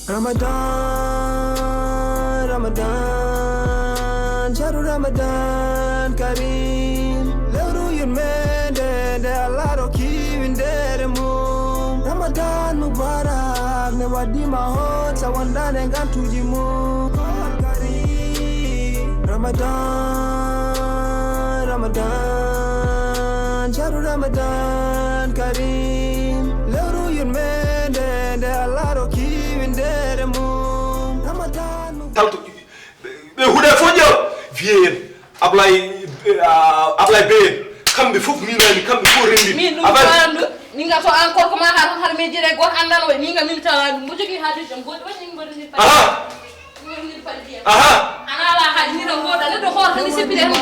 Ramadan, Ramadan, Shahru Ramadan Kareem. Lewru yurmende de Allah ro kiwindere mum. Ramadan Mubarak ne wadima hot sawandane gantuji mum. Kareem. Ramadan, Ramadan, Shahru Ramadan Kareem. Lewru yurmende de Allah ro kiwindere mum. Ramadan talto be hude fojo vien ablay be kambe fof minani kambe fo rendi min dum farandu ninga to encore ko ma har me jire gon andal way ninga min tala dum jogi hadde jam goddo woni ngodi ni aha ana la hadni do goda le do hor tan sepide mo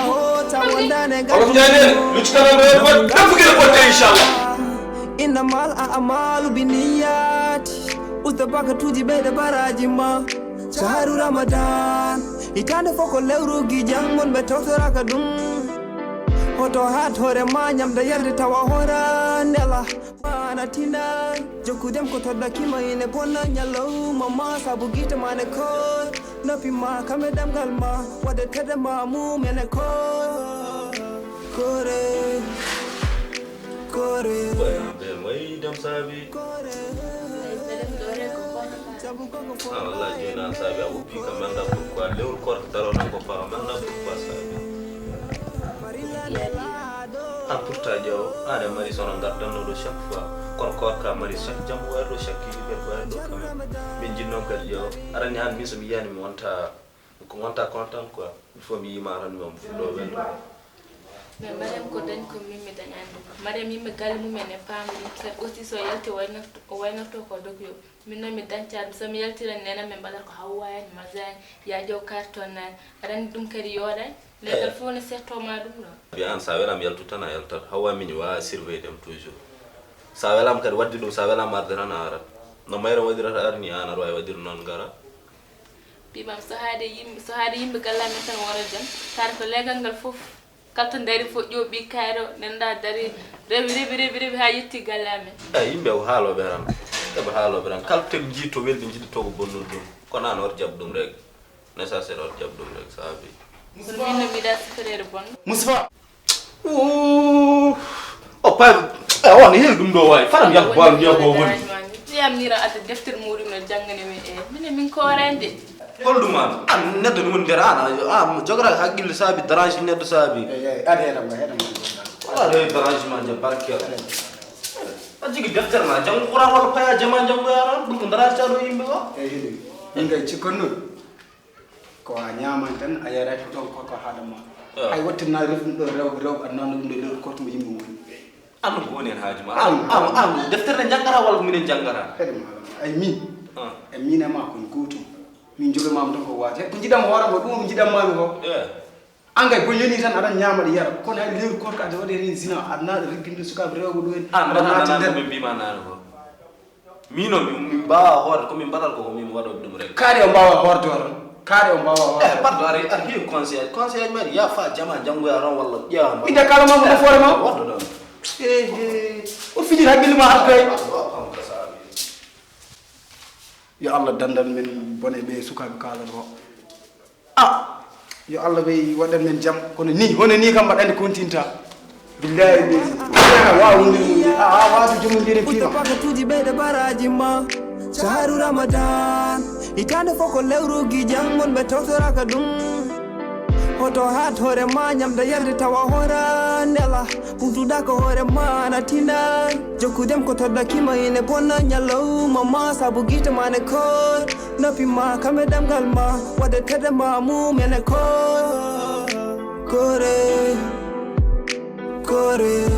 olof jane lu ci kanam reer ba def gëna ko tay inshallah innamal a'malu binniyati ustabaka tuji beda barajima Shahru Ramadan itande foko lewru gi jangon be tawtora ka dum hoto hat hore ma nyamda yarde tawa hora nela mana tina jokudem ko todda kima ine bonna nyallow mama sabu gita mane ko nopi ma kamedam galma wade tede ma mu mene ko kore Mai dam sabi. Allah jina sabi abu pika manda pourquoi lewul kor daro na ko fa manda pourquoi sabi. An pourta jaw ada mari sono gardan do chaque fois kor ka mari chaque jam waro chaque hiber do kam min jinno gal jaw arani han mi so mi yani mi wonta ko wonta content quoi il faut mi maran mom do wendo. mais madame ko dañ ko mimmi dañande madame yimbe gal mu mene family kat aussi so yalti wayna to ko dokyo minno mi dañcaade so mi yaltira nena men badal ko hawwaani mazan ya jow carton nan aran dum kadi yoda legal fo ne setto ma dum no bi an sa welam yaltu tan yaltat hawa min wa surveiller dem toujours sa welam kadi waddi dum sa welam ardana arat no mayra wadira arni ana roy wadir non gara bi bam so haade yimbe gallame tan wara jam tar ko legal ngal fof kalto ndari fo jobi kayro nenda dari rebi ha yetti gallame yimbe o haalo beram be haalo beram kalto jito weldi jidi to ko bonnul dum ko nan or jab dum rek nécessaire or jab dum rek sabi minno mi da frère bon Mustafa o pa woni hel dum do way faram yak bal mi ko woni yam nira at defter murim no jangane mi min ko rende Holduma an neddo mun derana jogra hagil sabi daranji neddo sabi adera wala daranji man je barke ajigi defter ma jang qur'an wala paya jama jang yaran dum dara charo yimbe ko hidi inga cikonu ko nyama tan ayara to ko hadama ay wattina refum do rew annan dum do ko to yimbe mun am ko woni hajima am defter ne jangara wala minen jangara ay mi ay mi na ma ko kutu min joge mam tan ko wate ko jidam hora mo dum jidam ma ko angay ko yoni tan adan nyama di yar ko na leer ko ka de wade ni zina adna riginde suka rewgo do en na be bi manana ko mino mi ba hor ko min badal ko min wado dum rek kare on bawa hor tor kare on bawa hor pardon ar hi conseil mari ya fa jama jango ya ron walla ya inde kala ma mo fore ma wado don o fiji hagil ma har kay yo Allah dandal men bone be sukabe kala ro yo Allah be wadan men jam kono ni hono ni kam badande kontinta billahi be wa wundi wa du jumu dire fi ma tuji be de baraji ma Shahru Ramadan itande foko lewru gi jangon be tawtora ka dum hoto hat hore ma nyamda yarde tawa hora nela putuda ko hore ma na tina jokudem ko todda kima ine bonna nyallow mama sabu gita mane ko nopi ma kamedam galma wade tede ma mu mene ko kore